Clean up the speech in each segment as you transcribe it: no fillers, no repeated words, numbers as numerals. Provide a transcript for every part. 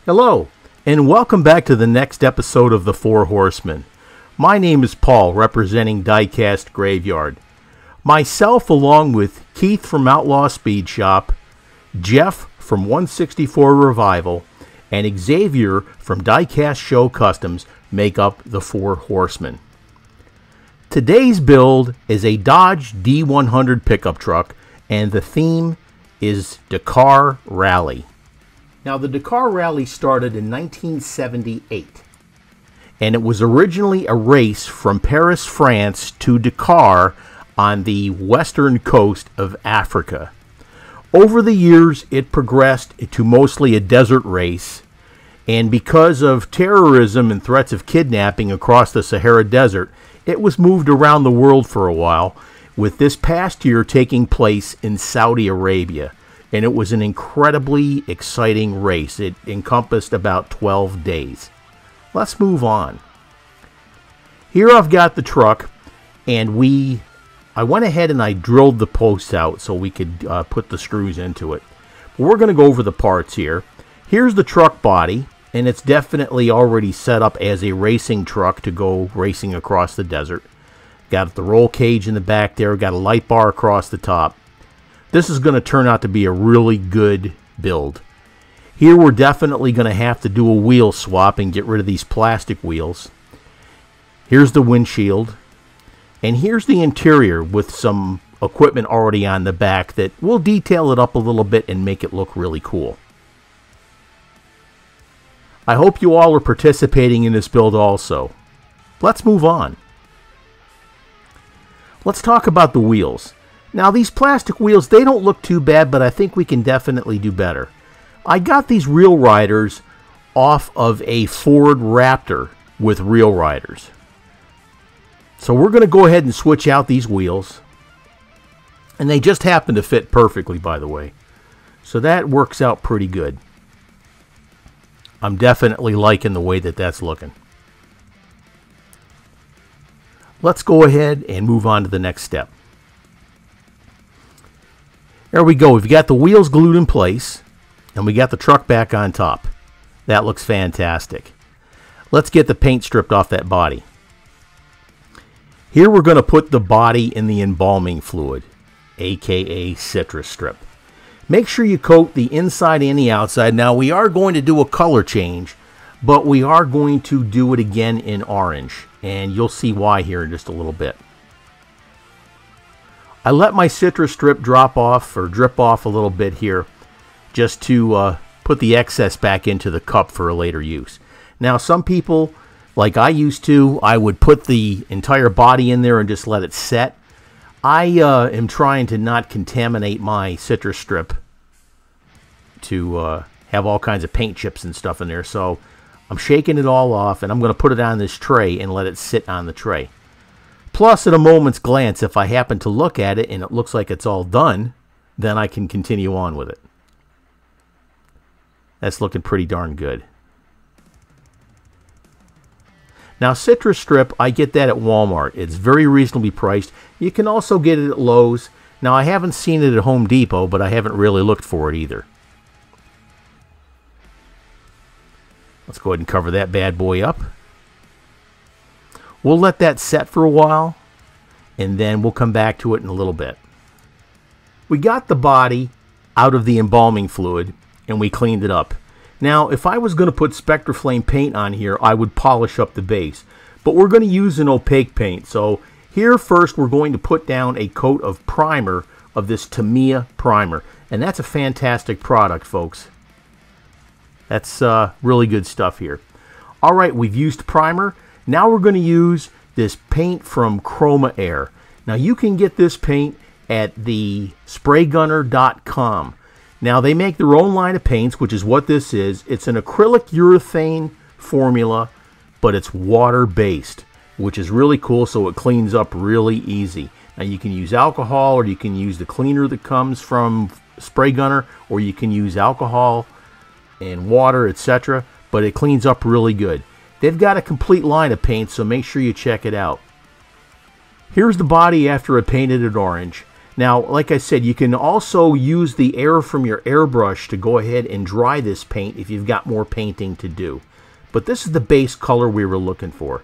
Hello, and welcome back to the next episode of The Four Horsemen. My name is Paul, representing Diecast Graveyard. Myself, along with Keith from Outlaw Speed Shop, Jeff from 164 Revival, and Xavier from Diecast Show Customs make up the Four Horsemen. Today's build is a Dodge D100 pickup truck, and the theme is Dakar Rally. Now, the Dakar Rally started in 1978, and it was originally a race from Paris, France to Dakar on the western coast of Africa. Over the years, it progressed to mostly a desert race, and because of terrorism and threats of kidnapping across the Sahara Desert, it was moved around the world for a while, with this past year taking place in Saudi Arabia. And it was an incredibly exciting race. It encompassed about 12 days. Let's move on. Here I've got the truck, and I went ahead and I drilled the posts out so we could put the screws into it. But we're going to go over the parts here. Here's the truck body, and it's definitely already set up as a racing truck to go racing across the desert. Got the roll cage in the back there, got a light bar across the top. This is going to turn out to be a really good build. Here we're definitely going to have to do a wheel swap and get rid of these plastic wheels. Here's the windshield. And here's the interior with some equipment already on the back that we'll detail it up a little bit and make it look really cool. I hope you all are participating in this build also. Let's move on. Let's talk about the wheels. Now, these plastic wheels, they don't look too bad, but I think we can definitely do better. I got these reel riders off of a Ford Raptor with reel riders. So we're going to go ahead and switch out these wheels. And they just happen to fit perfectly, by the way. So that works out pretty good. I'm definitely liking the way that that's looking. Let's go ahead and move on to the next step. There we go. We've got the wheels glued in place, and we got the truck back on top. That looks fantastic. Let's get the paint stripped off that body. Here we're going to put the body in the embalming fluid, aka citrus strip. Make sure you coat the inside and the outside. Now, we are going to do a color change, but we are going to do it again in orange, and you'll see why here in just a little bit. I let my citrus strip drip off a little bit here just to put the excess back into the cup for a later use. Now, some people, like I used to, I would put the entire body in there and just let it set. I am trying to not contaminate my citrus strip to have all kinds of paint chips and stuff in there. So I'm shaking it all off, and I'm going to put it on this tray and let it sit on the tray. Plus, at a moment's glance, if I happen to look at it and it looks like it's all done, then I can continue on with it. That's looking pretty darn good. Now, citrus strip, I get that at Walmart. It's very reasonably priced. You can also get it at Lowe's. Now, I haven't seen it at Home Depot, but I haven't really looked for it either. Let's go ahead and cover that bad boy up. We'll let that set for a while, and then we'll come back to it in a little bit. We got the body out of the embalming fluid, and we cleaned it up. Now, if I was going to put Spectraflame paint on here, I would polish up the base. But we're going to use an opaque paint. So here first, we're going to put down a coat of primer of this Tamiya primer. And that's a fantastic product, folks. That's really good stuff here. All right, we've used primer. Now we're going to use this paint from Chroma Air. Now you can get this paint at the spraygunner.com. Now they make their own line of paints, which is what this is. It's an acrylic urethane formula, but it's water-based, which is really cool, so it cleans up really easy. Now you can use alcohol, or you can use the cleaner that comes from Spray Gunner, or you can use alcohol and water, etc., but it cleans up really good. They've got a complete line of paints, so make sure you check it out. Here's the body after I painted it orange. Now, like I said, you can also use the air from your airbrush to go ahead and dry this paint if you've got more painting to do. But this is the base color we were looking for.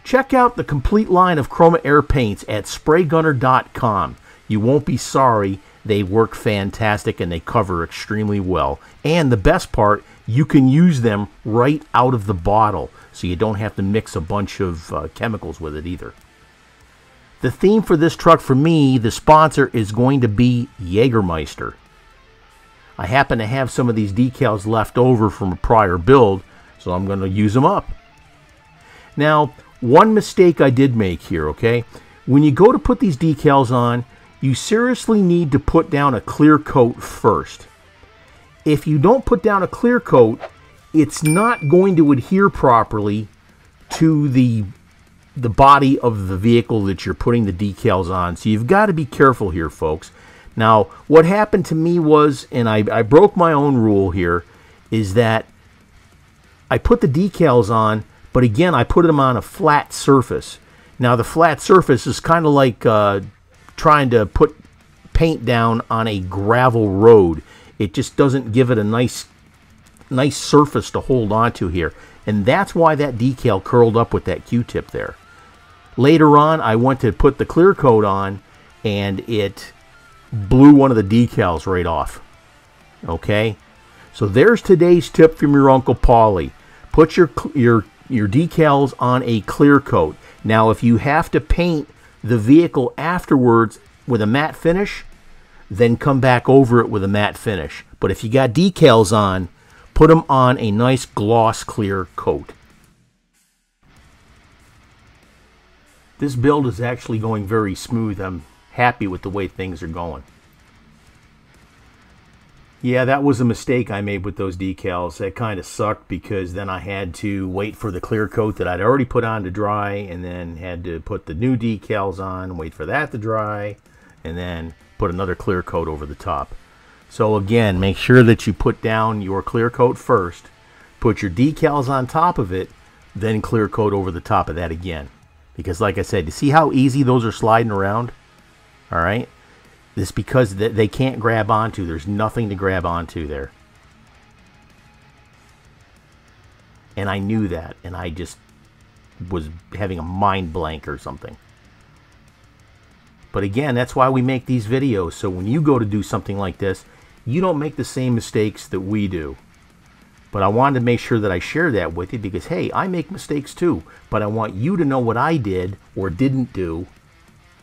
Check out the complete line of Chroma Air paints at spraygunner.com. You won't be sorry. They work fantastic and they cover extremely well. And the best part, you can use them right out of the bottle, so you don't have to mix a bunch of chemicals with it either. The theme for this truck for me, the sponsor, is going to be Jägermeister. I happen to have some of these decals left over from a prior build, so I'm going to use them up. Now, one mistake I did make here, okay? When you go to put these decals on, you seriously need to put down a clear coat first. If you don't put down a clear coat, it's not going to adhere properly to the body of the vehicle that you're putting the decals on. So you've got to be careful here, folks. Now, what happened to me was, and I broke my own rule here, is that I put the decals on, but again, I put them on a flat surface. Now, the flat surface is kind of like trying to put paint down on a gravel road. It just doesn't give it a nice surface to hold on to here. And that's why that decal curled up with that Q-tip there. Later on, I went to put the clear coat on, and it blew one of the decals right off. Okay? So there's today's tip from your Uncle Paulie. Put your decals on a clear coat. Now, if you have to paint the vehicle afterwards with a matte finish, then come back over it with a matte finish. But if you got decals on, put them on a nice gloss clear coat. This build is actually going very smooth. I'm happy with the way things are going. Yeah, that was a mistake I made with those decals. That kind of sucked because then I had to wait for the clear coat that I'd already put on to dry, and then had to put the new decals on, wait for that to dry, and then put another clear coat over the top. So again, make sure that you put down your clear coat first, put your decals on top of it, then clear coat over the top of that again. Because like I said, you see how easy those are sliding around? All right? This because they can't grab onto. There's nothing to grab onto there. And I knew that, and I just was having a mind blank or something. But again, that's why we make these videos. So when you go to do something like this, you don't make the same mistakes that we do. But I wanted to make sure that I share that with you because, hey, I make mistakes too. But I want you to know what I did or didn't do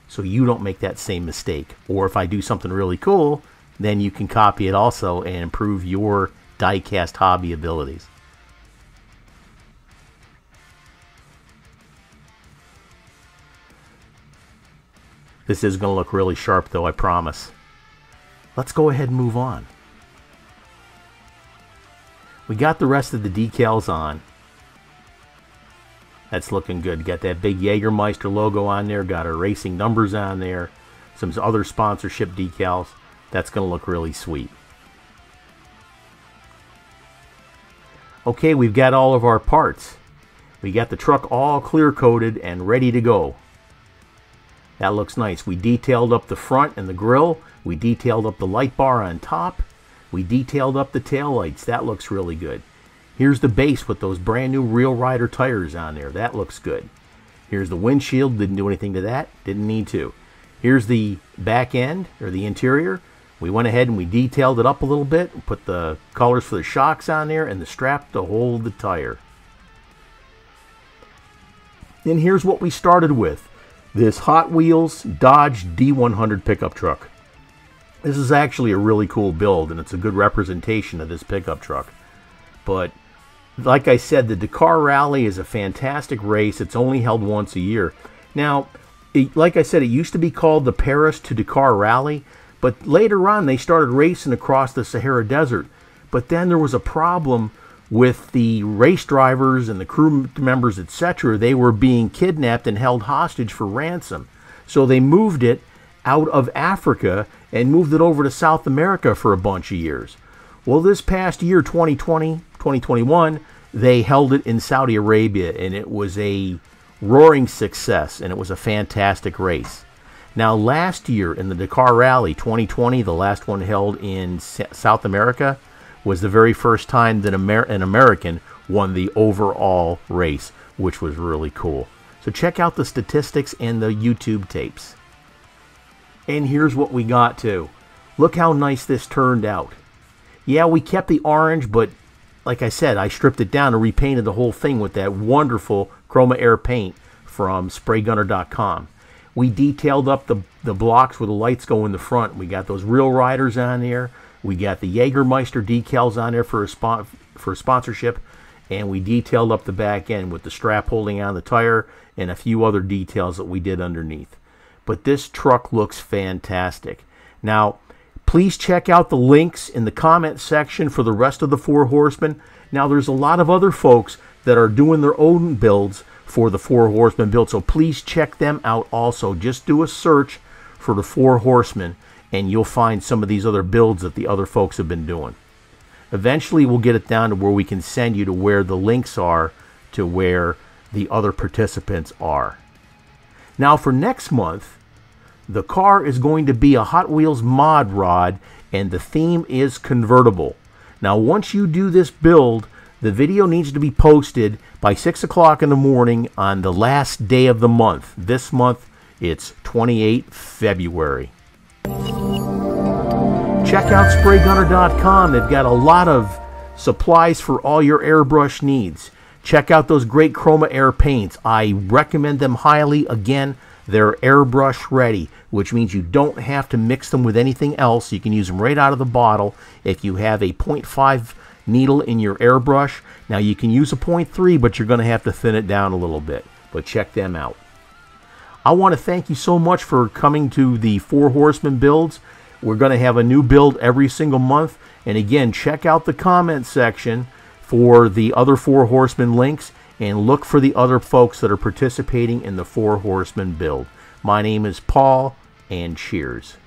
so you don't make that same mistake. Or if I do something really cool, then you can copy it also and improve your diecast hobby abilities. This is going to look really sharp though, I promise. Let's go ahead and move on. We got the rest of the decals on. That's looking good. Got that big Jägermeister logo on there. Got our racing numbers on there. Some other sponsorship decals. That's going to look really sweet. Okay, we've got all of our parts. We got the truck all clear coated and ready to go. That looks nice. We detailed up the front and the grille. We detailed up the light bar on top. We detailed up the taillights. That looks really good. Here's the base with those brand new Real Rider tires on there. That looks good. Here's the windshield. Didn't do anything to that. Didn't need to. Here's the back end, or the interior. We went ahead and we detailed it up a little bit. And put the colors for the shocks on there and the strap to hold the tire. Then here's what we started with. This Hot Wheels Dodge D100 pickup truck. This is actually a really cool build, and it's a good representation of this pickup truck. But like I said, the Dakar Rally is a fantastic race. It's only held once a year. Now, like I said, it used to be called the Paris to Dakar Rally, but later on they started racing across the Sahara Desert. But then there was a problem with the race drivers and the crew members, etc. They were being kidnapped and held hostage for ransom. So they moved it out of Africa and moved it over to South America for a bunch of years. Well, this past year, 2020, 2021, they held it in Saudi Arabia, and it was a roaring success, and it was a fantastic race. Now, last year in the Dakar Rally 2020, the last one held in South America, was the very first time that an American won the overall race, which was really cool. So check out the statistics and the YouTube tapes. And here's what we got too. Look how nice this turned out. Yeah, we kept the orange, but like I said, I stripped it down and repainted the whole thing with that wonderful Chroma Air paint from spraygunner.com. We detailed up the blocks where the lights go in the front. We got those Real Riders on there. We got the Jägermeister decals on there for a sponsorship. And we detailed up the back end with the strap holding on the tire and a few other details that we did underneath. But this truck looks fantastic. Now, please check out the links in the comment section for the rest of the Four Horsemen. Now, there's a lot of other folks that are doing their own builds for the Four Horsemen build, so please check them out also. Just do a search for the Four Horsemen, and you'll find some of these other builds that the other folks have been doing. Eventually, we'll get it down to where we can send you to where the links are to where the other participants are. Now, for next month, the car is going to be a Hot Wheels mod rod, and the theme is convertible. Now, once you do this build, the video needs to be posted by 6 o'clock in the morning on the last day of the month. This month, it's 28 February. Check out spraygunner.com. They've got a lot of supplies for all your airbrush needs. Check out those great Chroma Air paints. I recommend them highly. Again, they're airbrush ready, which means you don't have to mix them with anything else. You can use them right out of the bottle. If you have a 0.5 needle in your airbrush, now you can use a 0.3, but you're going to have to thin it down a little bit. But check them out. I want to thank you so much for coming to the Four Horsemen builds. We're going to have a new build every single month. And again, check out the comment section for the other Four Horsemen links, and look for the other folks that are participating in the Four Horsemen build. My name is Paul, and cheers.